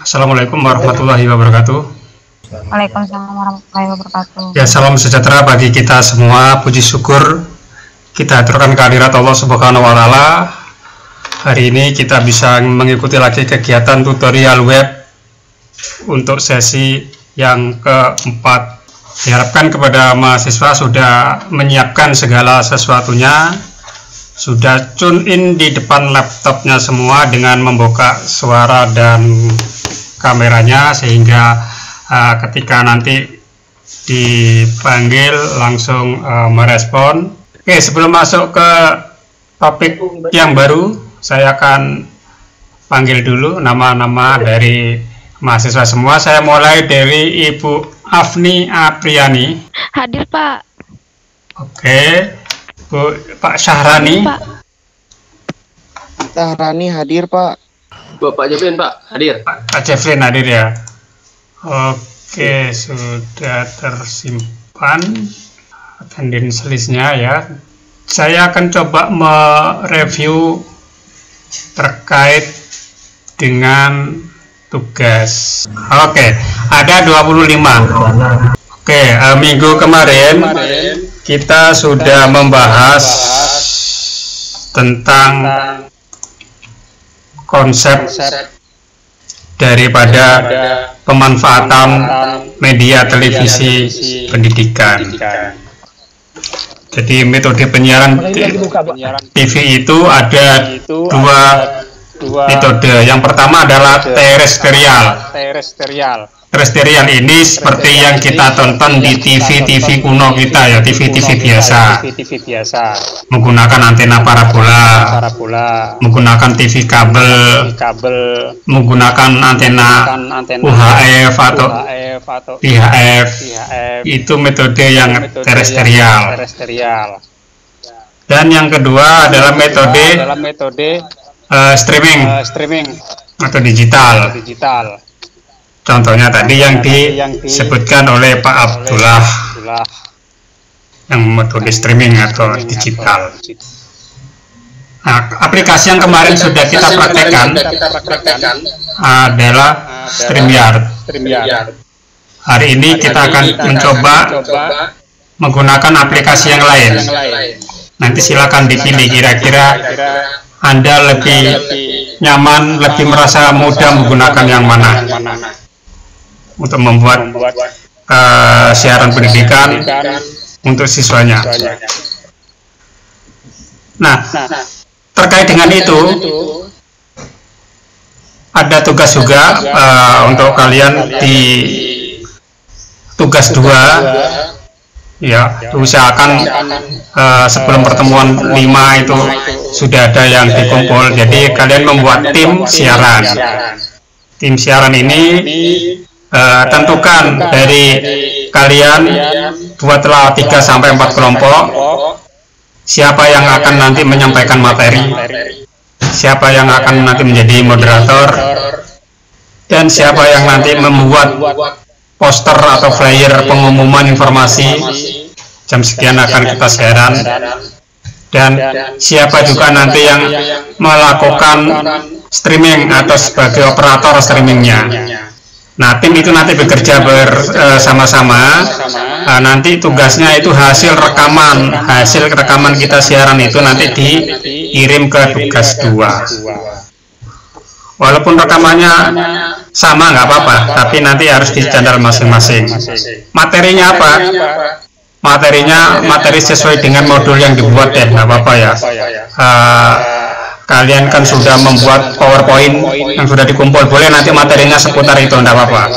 Assalamualaikum warahmatullahi wabarakatuh. Waalaikumsalam warahmatullahi wabarakatuh. Ya, salam sejahtera bagi kita semua. Puji syukur kita aturkan kehadirat Allah Subhanahu wa Ta'ala. Hari ini kita bisa mengikuti lagi kegiatan tutorial web untuk sesi yang keempat. Diharapkan kepada mahasiswa sudah menyiapkan segala sesuatunya, sudah tune in di depan laptopnya semua dengan membuka suara dan kameranya, sehingga ketika nanti dipanggil langsung merespon. Oke, sebelum masuk ke topik yang baru, saya akan panggil dulu nama-nama dari mahasiswa semua. Saya mulai dari Ibu Afni Apriani. Hadir, Pak. Oke, Pak Syahrani. Syahrani hadir, Pak. Bapak Jefrin, Pak, hadir. Pak Jefrin hadir ya. Oke, sudah tersimpan attendance list-nya ya. Saya akan coba mereview terkait dengan tugas. Oke, ada 25. Oke, minggu kemarin kita sudah membahas tentang konsep daripada pemanfaatan media televisi pendidikan. Jadi metode penyiaran TV itu ada dua metode. Yang pertama adalah terestrial. Terestrial ini seperti yang kita tonton di TV kuno kita ya, TV biasa. Menggunakan antena parabola, menggunakan TV kabel, menggunakan antena UHF atau VHF. Itu metode yang terestrial. Dan yang kedua adalah metode streaming atau digital. Contohnya tadi yang disebutkan oleh Pak Abdullah, yang metode streaming atau digital. Nah, aplikasi yang kemarin sudah kita praktekkan adalah StreamYard. Hari ini kita akan mencoba menggunakan aplikasi yang lain. Nanti silakan dipilih, kira-kira Anda lebih nyaman, lebih merasa mudah menggunakan yang mana untuk membuat siaran pendidikan untuk siswanya. Nah, terkait dengan itu ada tugas juga untuk kalian di tugas 2 ya, usahakan sebelum pertemuan 5 itu sudah ada yang dikumpul. Jadi kalian membuat tim siaran. Tim siaran ini tentukan dari kalian, buatlah 3-4 kelompok. Siapa yang akan nanti menyampaikan materi, siapa yang akan nanti menjadi moderator, dan siapa yang nanti membuat poster atau flyer pengumuman informasi jam sekian akan kita siaran, dan siapa juga nanti yang melakukan streaming atau sebagai operator streamingnya. Nah, tim itu nanti bekerja bersama-sama. Nanti tugasnya itu hasil rekaman kita siaran itu nanti dikirim ke tugas 2. Walaupun rekamannya sama nggak apa-apa, tapi nanti harus di channel masing-masing. Materinya apa? Materi sesuai dengan modul yang dibuat ya, nggak apa-apa ya. Kalian kan sudah membuat PowerPoint yang sudah dikumpul, boleh nanti materinya seputar itu, enggak apa-apa.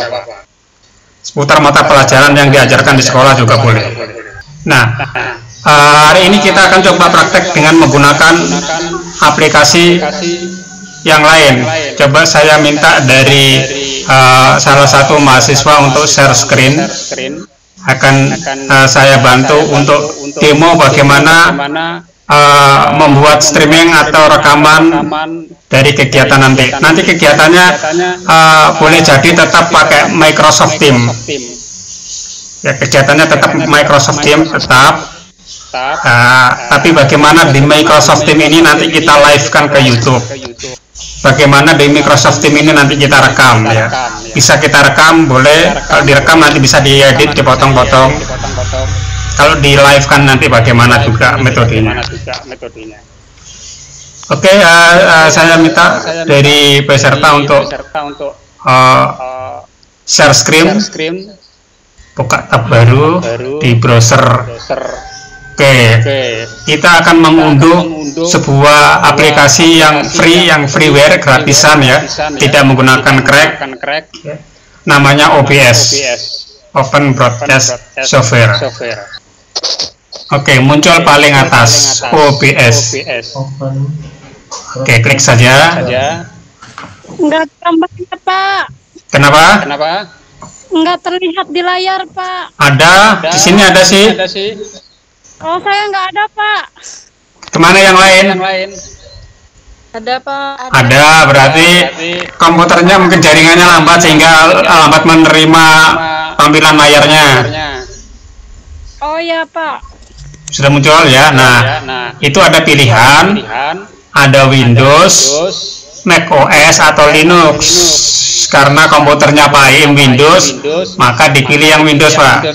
Seputar mata pelajaran yang diajarkan di sekolah juga boleh. Nah, hari ini kita akan coba praktek dengan menggunakan aplikasi yang lain. Coba saya minta dari salah satu mahasiswa untuk share screen. Akan saya bantu untuk demo bagaimana membuat streaming atau rekaman dari kegiatan nanti. Nanti kegiatannya boleh jadi tetap pakai Microsoft Teams. Ya, kegiatannya tetap Microsoft Teams tetap. Tapi bagaimana di Microsoft Teams ini nanti kita live-kan ke YouTube. Bagaimana di Microsoft Teams ini nanti kita rekam ya. Bisa kita rekam, boleh. Kalau direkam nanti bisa diedit, dipotong-potong. Kalau di live-kan nanti bagaimana juga metodenya. Oke, saya minta dari peserta untuk share screen, buka tab baru di browser. Oke, kita akan mengunduh sebuah aplikasi yang freeware, gratisan ya, tidak menggunakan crack, namanya OBS, Open Broadcast Software. Oke, muncul paling atas OBS. Oke, klik saja. Enggak tambahnya, Pak. Kenapa? Enggak terlihat di layar, Pak. Ada, di sini ada sih. Oh, saya enggak ada, Pak. Kemana yang lain? Ada, Pak. Ada, berarti komputernya mungkin jaringannya lambat sehingga lambat menerima tampilan layarnya. Oh ya, Pak. Sudah muncul ya. Nah, itu ada pilihan, ada Windows, Mac OS atau Linux. Karena komputernya Pak Im Windows, maka dipilih yang Windows, Pak.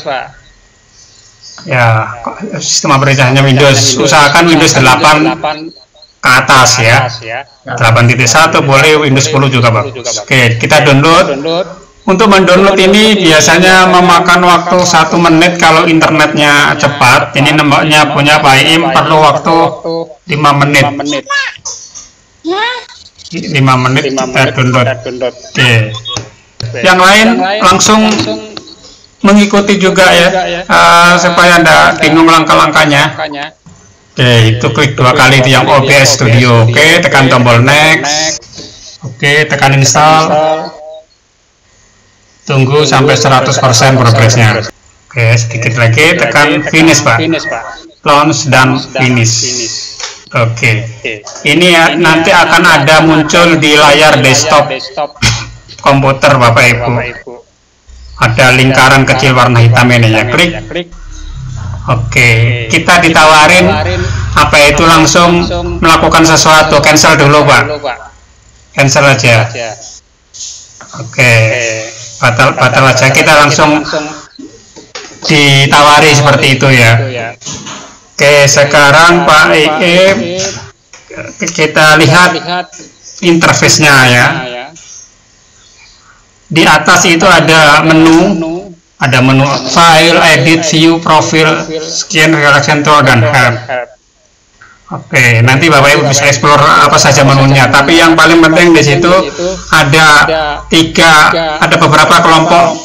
Ya, sistem operasinya Windows. Usahakan Windows 8 ke atas ya. 8.1 boleh, Windows 10 juga bagus. Oke, kita download. Untuk mendownload ini biasanya memakan waktu 1 menit kalau internetnya cepat. Ini nomornya punya Pak Im perlu waktu 5 menit. 5 menit kita download. Oke. Yang lain langsung mengikuti juga ya, supaya Anda bingung langkah-langkahnya. Oke, itu klik 2 kali itu yang OBS Studio. Oke, tekan tombol next. Oke, tekan install. Tunggu sampai 100% progresnya. Oke, sedikit lagi tekan finish, Pak. Launch dan finish. Oke. Ini ya, nanti akan ada muncul di layar desktop komputer Bapak Ibu. Ada lingkaran kecil warna hitam ini ya, klik. Oke, kita ditawarin apa itu langsung melakukan sesuatu, cancel dulu Pak. Cancel aja. Oke, batal aja. Kita langsung ditawari seperti itu ya. Oke, sekarang Pak Im kita lihat interface-nya ya. Di atas itu ada menu file, edit, view, profil, scan, relaxation tool, dan help. Oke, nanti Bapak Ibu bisa explore apa saja menunya. Tapi yang paling penting di situ ada beberapa kelompok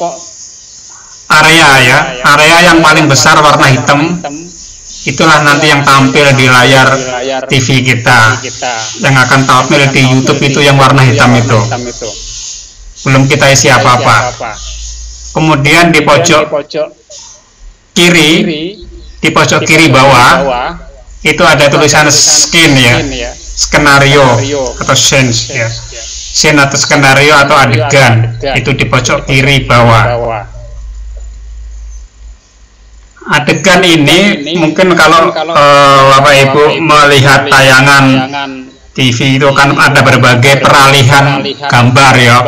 area ya. Area yang paling besar warna hitam, itulah nanti yang tampil di layar TV kita. Yang akan tampil di YouTube itu yang warna hitam itu. Belum kita isi apa-apa. Kemudian di pojok kiri, di pojok kiri bawah itu ada tulisan scene ya, skenario atau scene ya, scene atau skenario atau adegan, itu di pojok kiri bawah. Adegan ini mungkin kalau Bapak Ibu melihat tayangan TV itu kan ada berbagai peralihan gambar ya.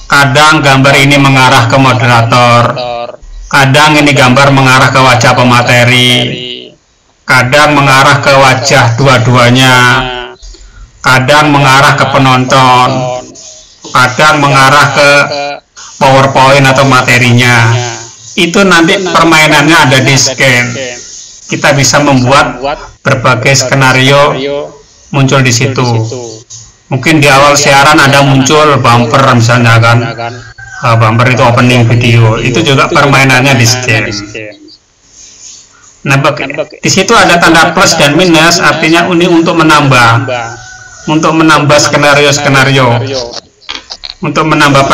Kadang gambar ini mengarah ke moderator, kadang ini gambar mengarah ke wajah pemateri, kadang mengarah ke wajah dua-duanya, kadang mengarah ke penonton, kadang mengarah ke PowerPoint atau materinya. Itu nanti permainannya ada di scan. Kita bisa membuat berbagai skenario muncul di situ. Mungkin di awal siaran ada muncul bumper misalnya kan, bumper itu opening video, itu juga permainannya di scan. Nah, di situ ada tanda plus dan minus, artinya ini untuk menambah skenario, untuk menambah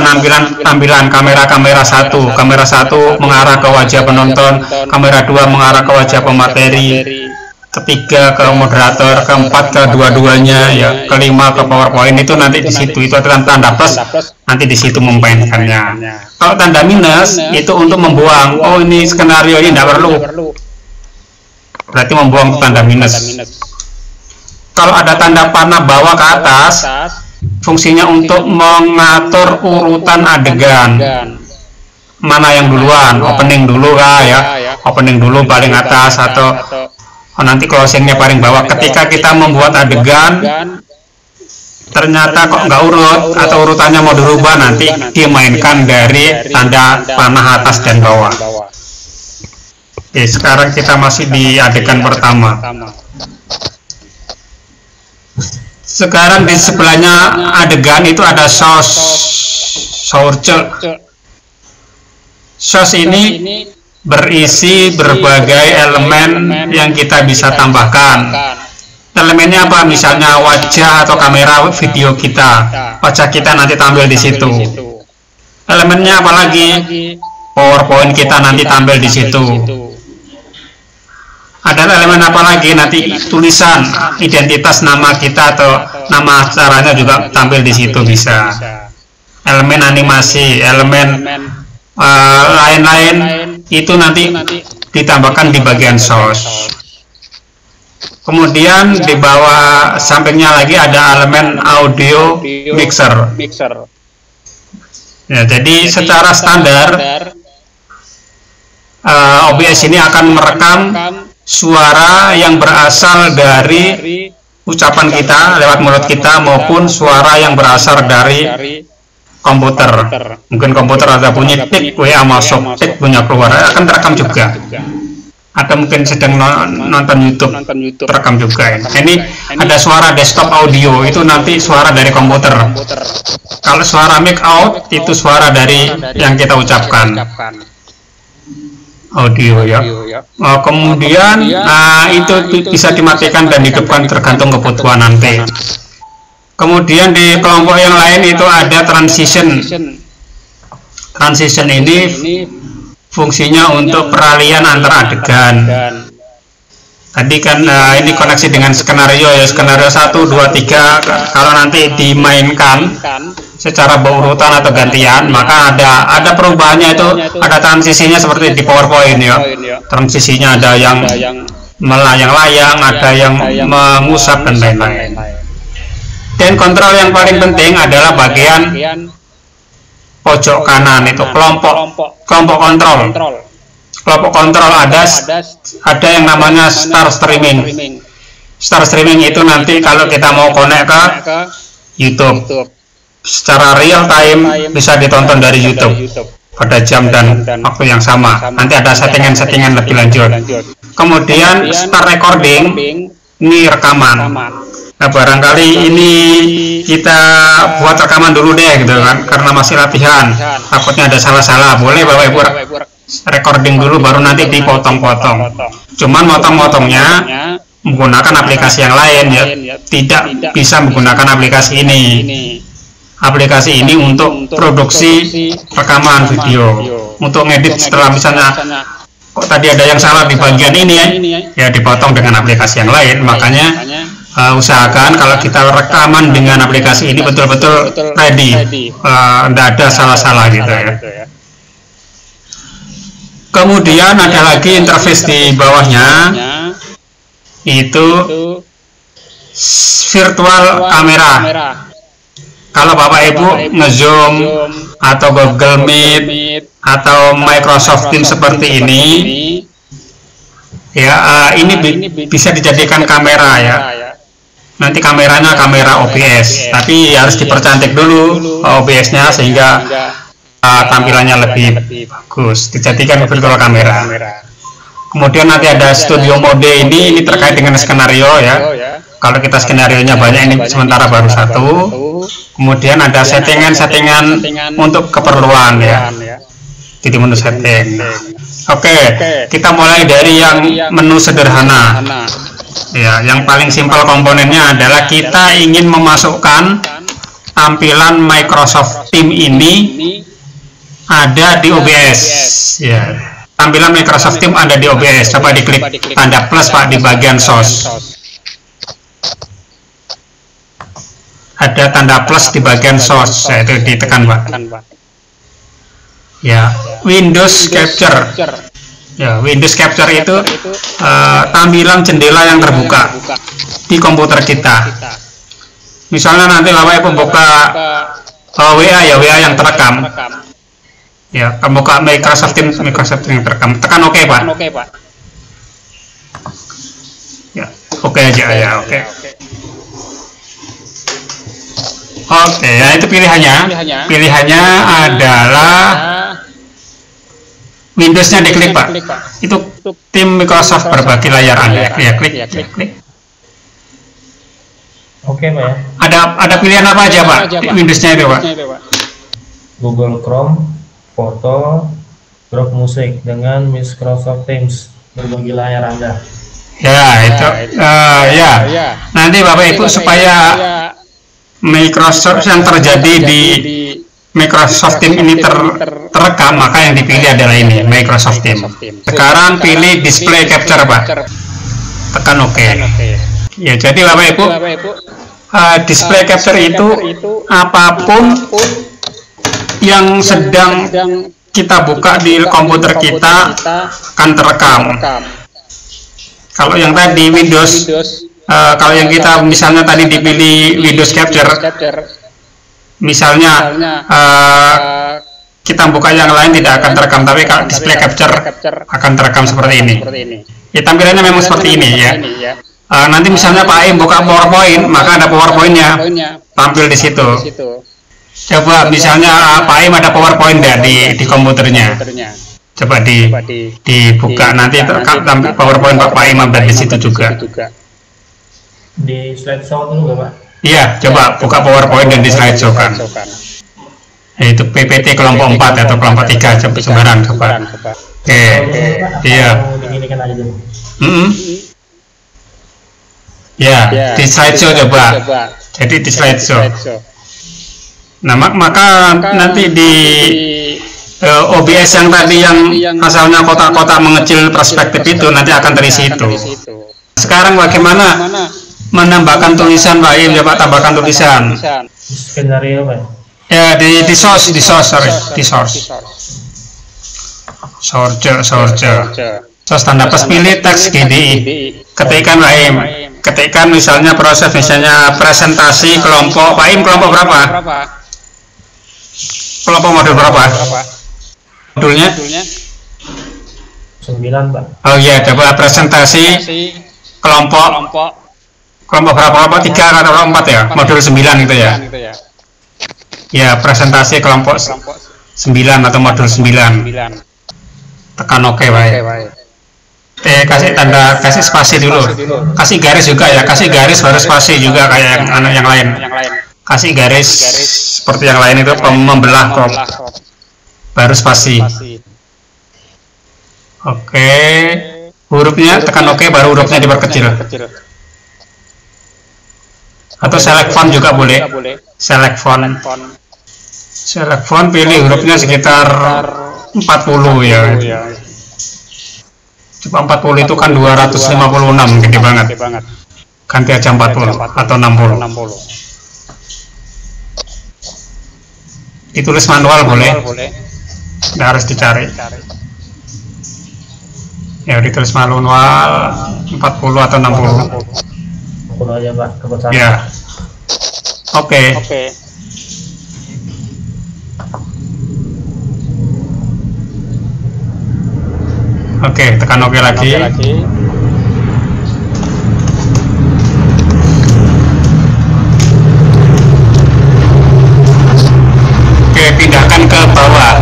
tampilan kamera satu mengarah ke wajah penonton, kamera 2 mengarah ke wajah pemateri, ketiga ke moderator, keempat ke dua-duanya ya, kelima ke PowerPoint. Itu nanti di situ itu ada tanda plus, nanti di situ memainkannya. Kalau tanda minus itu untuk membuang, oh ini skenario ini tidak perlu. berarti membuang tanda minus. Kalau ada tanda panah bawah ke atas, fungsinya untuk mengatur urutan adegan. Mana yang duluan, opening dulu kah ya, opening dulu paling atas atau nanti closingnya paling bawah. Ketika kita membuat adegan, ternyata kok nggak urut atau urutannya mau dirubah, nanti dimainkan dari tanda panah atas dan bawah. Oke, sekarang kita masih di adegan pertama. Sekarang di sebelahnya adegan itu ada source. Source ini berisi berbagai elemen yang kita bisa tambahkan. Elemennya apa? Misalnya wajah atau kamera video kita. Wajah kita nanti tampil di situ. Elemennya apa lagi? PowerPoint kita nanti tampil di situ. Ada elemen apa lagi? Nanti tulisan, identitas nama kita atau nama acaranya juga tampil di situ bisa. Elemen animasi, elemen lain-lain itu nanti ditambahkan di bagian source. Kemudian di bawah sampingnya lagi ada elemen audio mixer. Ya, jadi secara standar OBS ini akan merekam suara yang berasal dari ucapan kita lewat mulut kita maupun suara yang berasal dari komputer. Mungkin komputer ada bunyi tik, WA masuk, tik punya keluar, akan terekam juga. Atau mungkin sedang nonton YouTube, terekam juga. Ini ada suara desktop audio, itu nanti suara dari komputer. Kalau suara mic out, itu suara dari yang kita ucapkan. Audio ya. Kemudian itu bisa dimatikan dan dihidupkan tergantung kebutuhan nanti. Kemudian di kelompok yang lain itu ada transition. Transition ini fungsinya untuk peralihan antara adegan. Tadi kan ini koneksi dengan skenario ya, skenario 1, 2, 3. Kalau nanti dimainkan secara berurutan atau gantian, maka ada perubahannya, itu ada transisinya seperti di PowerPoint ya. Transisinya ada yang melayang-layang, ada yang mengusap dan lain-lain. Dan kontrol yang paling penting adalah bagian pojok kanan, itu kelompok kontrol. Kelompok kontrol ada yang namanya start streaming. Start streaming itu nanti kalau kita mau connect ke YouTube secara real time bisa ditonton dari YouTube pada jam dan waktu yang sama. Nanti ada settingan-settingan lebih lanjut. Kemudian start recording, ini rekaman. Nah, barangkali ini kita buat rekaman dulu deh gitu kan, karena masih latihan, takutnya ada salah-salah. Boleh Bapak Ibu recording dulu baru nanti dipotong-potong. Cuman motong-motongnya menggunakan aplikasi yang lain ya, tidak bisa menggunakan aplikasi ini. Aplikasi ini untuk produksi rekaman video, untuk ngedit setelah misalnya kok tadi ada yang salah di bagian ini ya dipotong dengan aplikasi yang lain. Makanya usahakan kalau kita rekaman dengan aplikasi ini betul-betul ready, tidak ada salah-salah gitu ya. Kemudian ada lagi interface di bawahnya, itu virtual kamera. Kalau Bapak Ibu nge-zoom atau Google Meet atau Microsoft Teams seperti ini ya, ini bisa dijadikan kamera ya. Nanti kameranya kamera OBS, tapi harus dipercantik dulu OBS-nya sehingga tampilannya lebih bagus. Dijadikan virtual kamera. Kemudian nanti ada studio mode, ini terkait dengan skenario ya. Kalau kita skenario-nya banyak, ini sementara baru satu. Kemudian ada settingan-settingan untuk keperluan ya. Jadi menu setting. Oke, kita mulai dari yang menu sederhana. Ya, yang paling simpel komponennya adalah kita ingin memasukkan tampilan Microsoft Teams ini ada di OBS. Ya, tampilan Microsoft Teams ada di OBS. Coba diklik tanda plus Pak di bagian source. Ada tanda plus di bagian source, yaitu ditekan Pak. Ya, Windows Capture. Ya, Windows Capture itu tampilan jendela yang terbuka di komputer kita. Misalnya nanti Bapak Ibu buka WA ya, WA yang terekam. Ya, kamu buka Microsoft Teams yang terekam. Tekan OK, Pak. Ya, oke aja ya, oke. Oke, ya itu pilihannya. Pilihannya adalah Windows-nya diklik, Pak. Itu tim Microsoft berbagi layar Anda. Ya, klik. Oke, Pak ya. Ada pilihan apa aja, Pak? Windows-nya itu, Pak. Google Chrome, foto, drop musik dengan Microsoft Teams berbagi layar Anda. Ya, itu ya. Nanti Bapak Ibu supaya Microsoft yang terjadi di Microsoft Teams ini terekam, maka yang dipilih adalah ini, Microsoft Teams. Sekarang pilih Display Capture, Pak. Tekan OK. Ya, jadi Bapak Ibu, Display Capture itu apapun yang sedang kita buka di komputer kita akan terekam. Kalau yang tadi Windows, kalau yang kita misalnya tadi dipilih Windows Capture, misalnya kita buka yang lain tidak akan terekam, tapi kalau Display Capture akan terekam seperti ini. Ya, tampilannya memang seperti ini ya. Nanti misalnya Pak Im buka PowerPoint, maka ada PowerPoint-nya tampil di situ. Coba misalnya Pak Im ada PowerPoint ya di komputernya. Coba dibuka, nanti tampil PowerPoint Pak Im ada di situ juga. Di slideshow dulu, Pak. Iya, coba buka PowerPoint dan di slideshow kan. Yaitu PPT kelompok 4 atau kelompok 3, coba sembarang coba. Oke, iya. Ya, di slideshow coba. Jadi di slideshow. Nah, maka nanti di OBS yang tadi yang asalnya kotak-kotak mengecil perspektif itu nanti akan terisi itu. Sekarang bagaimana menambahkan tulisan, Pak Im? Coba tambahkan tulisan. Skenario, Pak. Ya, di source. Source tanda plus pilih teks GDI. Ketikkan Pak Im. Ketikkan misalnya presentasi kelompok. Pak Im kelompok berapa? Kelompok modul berapa? Modulnya? 9, Pak. Oh iya, coba presentasi kelompok berapa? Kelompok 3 atau 4 ya? Modul 9 gitu ya? Ya, presentasi kelompok 9 atau modul 9. Tekan OK, Pak. Kasih spasi dulu. Kasih garis juga ya, kasih garis baru spasi juga kayak yang lain. Kasih garis seperti yang lain itu membelah baru spasi. Oke, hurufnya tekan OK, baru hurufnya diperkecil. Atau select font juga boleh. Select font, pilih hurufnya sekitar 40 ya. Coba 40 itu kan 256, gede banget. Ganti aja 40 atau 60. Ditulis manual boleh. Nggak harus dicari. Ya, ditulis manual 40 atau 60. 60 aja, Pak. Ya. Oke. Oke, tekan OK lagi. Oke, pindahkan ke bawah.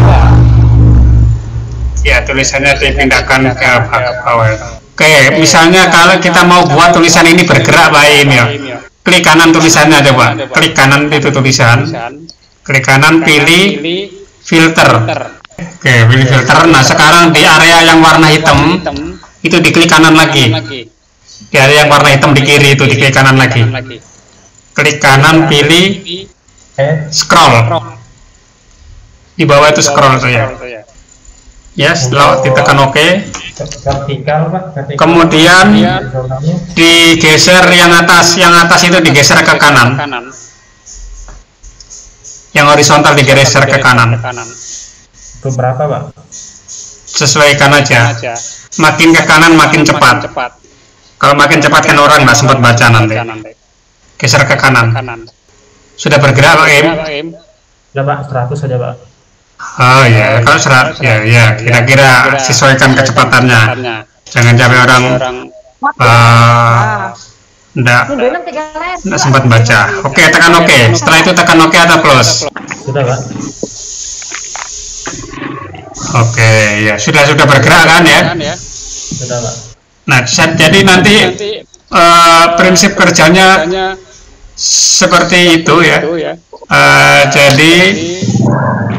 Ya, tulisannya dipindahkan ke bawah. Oke, misalnya kalau kita mau buat tulisan ini bergerak, Pak Im ya. Klik kanan tulisannya coba. Klik kanan itu tulisan. Klik kanan, pilih filter. Oke, pilih filter. Nah, sekarang di area yang warna hitam itu diklik kanan lagi. Di area yang warna hitam di kiri itu diklik kanan lagi. Klik kanan, pilih scroll. Di bawah itu scroll tuh ya. Ya, setelah ditekan OK. Vertikal, Pak. Kemudian digeser yang atas itu digeser ke kanan. Yang horizontal digeser ke kanan. Itu berapa, Pak? sesuaikan aja. Makin ke kanan makin cepat. Kalau makin cepat kan orang nggak sempat baca nanti. Geser ke kanan. Sudah bergerak Pak Im? Udah Pak, 100 saja Pak. Oh ya, kalau 100 ya kira-kira sesuaikan kecepatannya. Jangan sampai orang enggak sempat baca. Oke, tekan oke. Setelah itu tekan oke atau close. Sudah Pak. Oke, ya sudah bergerak kan ya? Sudah Pak. Nah, jadi nanti prinsip kerjanya seperti itu ya. Jadi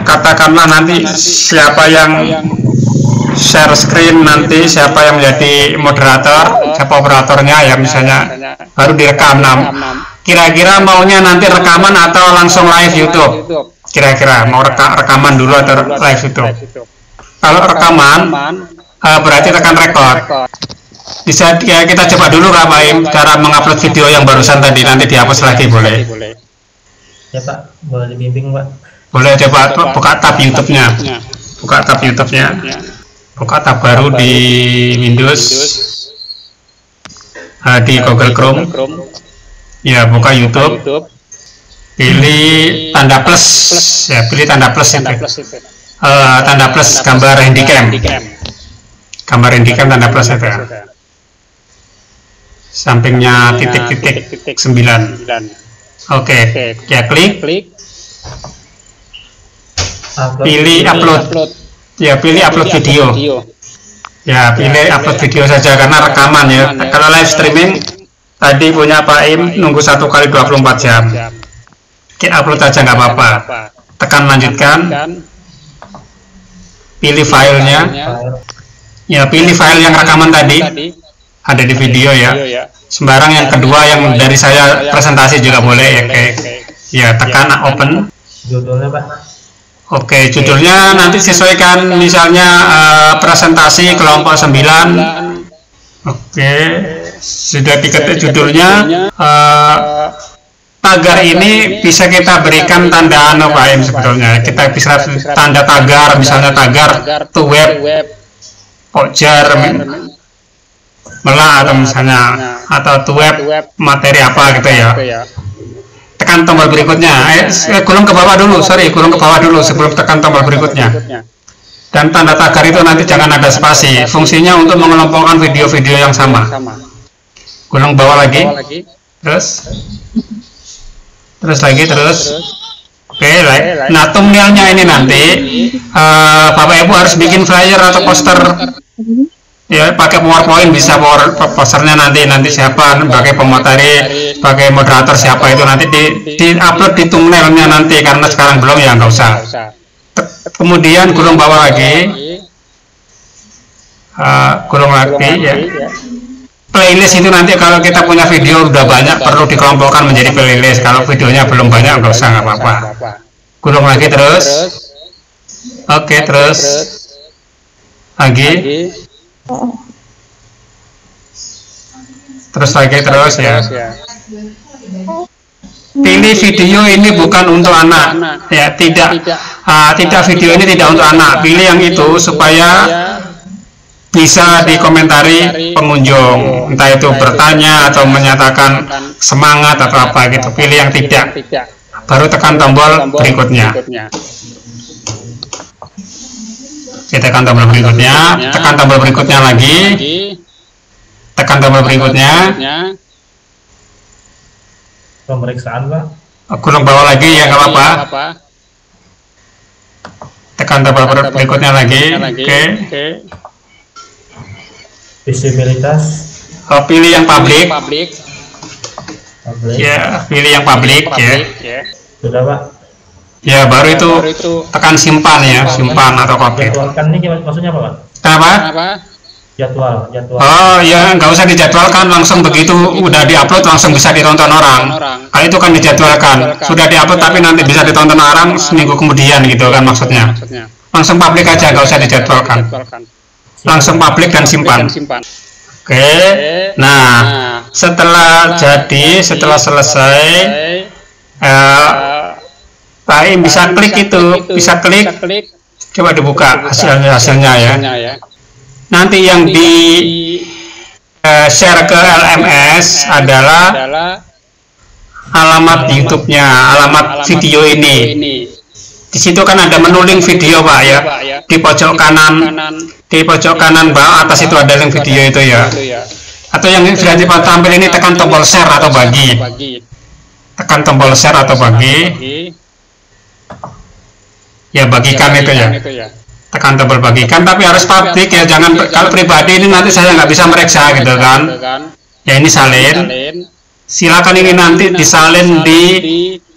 katakanlah nanti siapa yang share screen, nanti siapa yang menjadi moderator, siapa operatornya ya misalnya, baru direkam. Kira-kira maunya nanti rekaman atau langsung live YouTube? Kira-kira mau rekaman dulu atau live YouTube? Kalau rekaman berarti tekan record. Bisa ya, kita coba dulu Kak Baim cara mengupload video yang barusan tadi, nanti dihapus lagi boleh? Ya Pak, boleh dibimbing Pak. Boleh, coba buka tab YouTube-nya. Buka tab YouTube-nya. Buka tab baru di Windows. Di Google Chrome. Ya, buka YouTube. Pilih tanda plus. Ya, pilih tanda plus itu. Tanda plus gambar handycam. Gambar handycam tanda plus itu. Sampingnya titik-titik 9. Oke, ya klik. Pilih upload. Ya, pilih upload video. Ya, pilih upload video saja karena rekaman ya. Kalau live streaming tadi punya Pak Im nunggu 1 kali 24 jam. Kita upload aja nggak apa-apa. Tekan lanjutkan. Pilih filenya. Ya, pilih file yang rekaman tadi. Ada di video ya. Sembarang yang kedua yang dari saya presentasi juga boleh ya. Ya, tekan open. Judulnya Pak. Oke, judulnya nanti sesuaikan, misalnya presentasi kelompok 9. Oke, sudah diketik judulnya. Tagar ini bisa kita berikan tanda Pak Im sebetulnya. Kita bisa tanda tagar, misalnya tagar to web, Pokjar, Mela atau misalnya atau to web materi apa gitu ya. Tekan tombol berikutnya. Gulung ke bawah dulu, gulung ke bawah dulu sebelum tekan tombol berikutnya. Dan tanda tagar itu nanti jangan ada spasi. Fungsinya untuk mengelompokkan video-video yang sama. Gulung bawah lagi. Terus lagi. Oke, nah thumbnailnya ini nanti Bapak Ibu harus bikin flyer atau poster. Ya, pakai PowerPoint bisa, posternya nanti siapa sebagai pemateri, sebagai moderator siapa itu nanti di upload di thumbnailnya nanti, karena sekarang belum ya nggak usah. Kemudian gulung bawah lagi, ya. Playlist itu nanti kalau kita punya video udah banyak perlu dikelompokkan menjadi playlist. Kalau videonya belum banyak nggak usah, nggak apa-apa. Gulung lagi terus. Oke, terus lagi. Terus ya. Pilih video ini bukan untuk anak ya, tidak video ini tidak untuk anak. Pilih yang itu supaya bisa dikomentari pengunjung, entah itu bertanya atau menyatakan semangat atau apa gitu. Pilih yang tidak, baru tekan tombol berikutnya. Kita tekan tombol berikutnya, tekan tombol berikutnya lagi, tekan tombol berikutnya. Pemeriksaan Pak. Gulung bawah lagi ya, nggak apa-apa. Tekan tombol berikutnya lagi. Oke. Visibilitas. Pilih yang publik. Ya, pilih yang publik ya. Sudah Pak. Ya, baru itu tekan simpan ya, simpan atau copy. Jadwalkan ini maksudnya apa Pak? Kenapa? Jadwal. Oh ya, nggak usah dijadwalkan, langsung begitu udah diupload langsung bisa ditonton orang. Kalau itu kan dijadwalkan, sudah diupload tapi nanti bisa ditonton orang seminggu kemudian gitu kan maksudnya. Langsung publik aja, nggak usah dijadwalkan. Langsung publik dan simpan. Oke, nah setelah selesai, Pak Im bisa klik itu, bisa klik Coba dibuka hasilnya ya. Nanti yang di share ke LMS adalah alamat YouTube-nya, alamat video ini. Di situ kan ada menu link video Pak ya. Di pojok kanan bawah atas itu ada link video itu ya. Atau yang sudah tampil ini tekan tombol share atau bagi. Tekan tombol share atau bagi. Ya bagikan itu ya. Tekan tombol bagikan, tapi harus publik ya, jangan kalau pribadi ini nanti saya nggak bisa meriksa gitu kan. Ya ini salin. Silakan ini nanti disalin di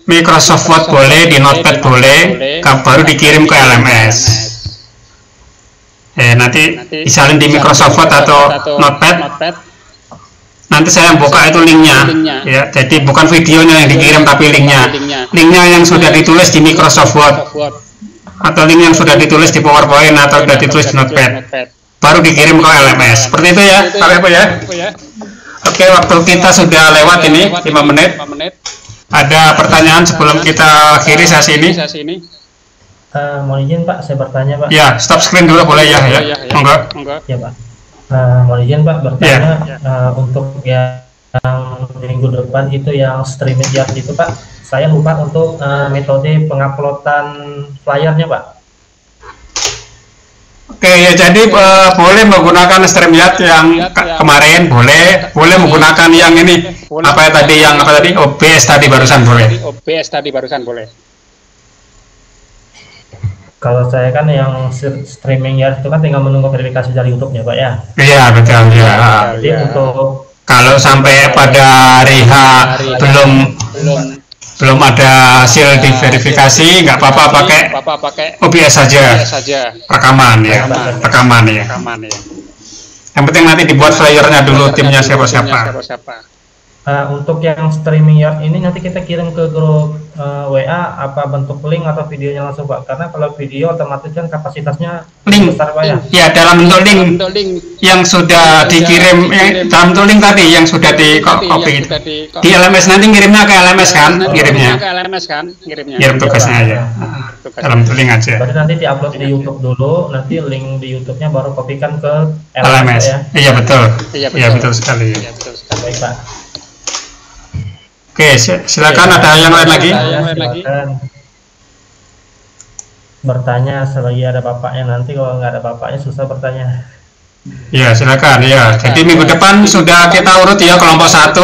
Microsoft Word boleh, di Notepad boleh, baru dikirim ke LMS. Nanti disalin di Microsoft Word atau Notepad. Nanti saya buka itu linknya, ya. Jadi bukan videonya yang dikirim, tapi linknya yang sudah ditulis di Microsoft Word atau link yang sudah ditulis di PowerPoint atau sudah ditulis di Notepad, baru dikirim ke LMS. Seperti itu ya, Pak Epo ya. Oke, waktu kita sudah lewat ini 5 menit. Ada pertanyaan sebelum kita akhiri sesi ini? Mohon izin Pak, saya bertanya Pak. Ya, stop screen dulu boleh ya. Monggo. Ya Pak. Mohon izin Pak bertanya untuk yang minggu depan itu yang streaming yard itu Pak, saya lupa untuk metode penguploadan flyernya Pak. Oke ya, jadi boleh menggunakan StreamYard yang kemarin, boleh menggunakan yang ini OBS tadi barusan boleh. Kalau saya kan yang streaming yard itu kan tinggal menunggu verifikasi dari YouTube-nya Pak ya. Iya betul ya. Jadi untuk kalau sampai pada hari H belum ada hasil diverifikasi, nggak apa-apa pakai OBS saja, rekaman ya. Yang penting nanti dibuat flyernya dulu, timnya siapa-siapa. Untuk yang streaming yard ini nanti kita kirim ke grup WA apa bentuk link atau videonya langsung Pak? Karena kalau video otomatis kan kapasitasnya link besar Pak ya. Ya dalam bentuk link yang sudah dikirim, dalam bentuk link tadi yang sudah di copy di LMS, nanti ngirimnya ke LMS kan, kirim tugasnya aja dalam bentuk link aja. Berarti nanti diupload di YouTube dulu, nanti link di YouTube-nya baru kopikan ke LMS ya. Iya betul sekali. Baik Pak. Oke, silakan ada yang lain lagi. Silakan bertanya selagi ada bapaknya, nanti kalau nggak ada bapaknya susah bertanya. Ya silakan ya. Jadi minggu depan sudah kita urut ya, kelompok 1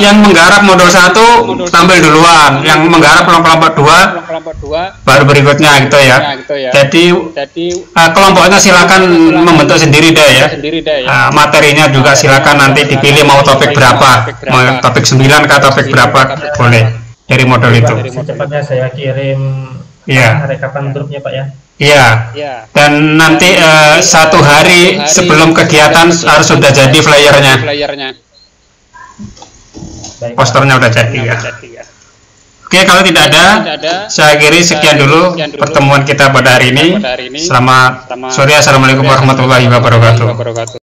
yang menggarap modul 1 tampil duluan, yang menggarap kelompok 2 baru berikutnya gitu ya. Jadi kelompoknya silakan membentuk sendiri deh ya. Materinya juga silakan nanti dipilih mau topik berapa, mau topik 9 kah topik berapa, boleh dari modul itu. Secepatnya saya kirim rekapan grupnya Pak ya. Iya, dan nanti 1 hari sebelum kegiatan harus sudah jadi flyernya. Posternya udah jadi ya. Oke, kalau tidak ada, saya akhiri sekian dulu pertemuan kita pada hari ini. Selamat sore, assalamualaikum warahmatullahi wabarakatuh.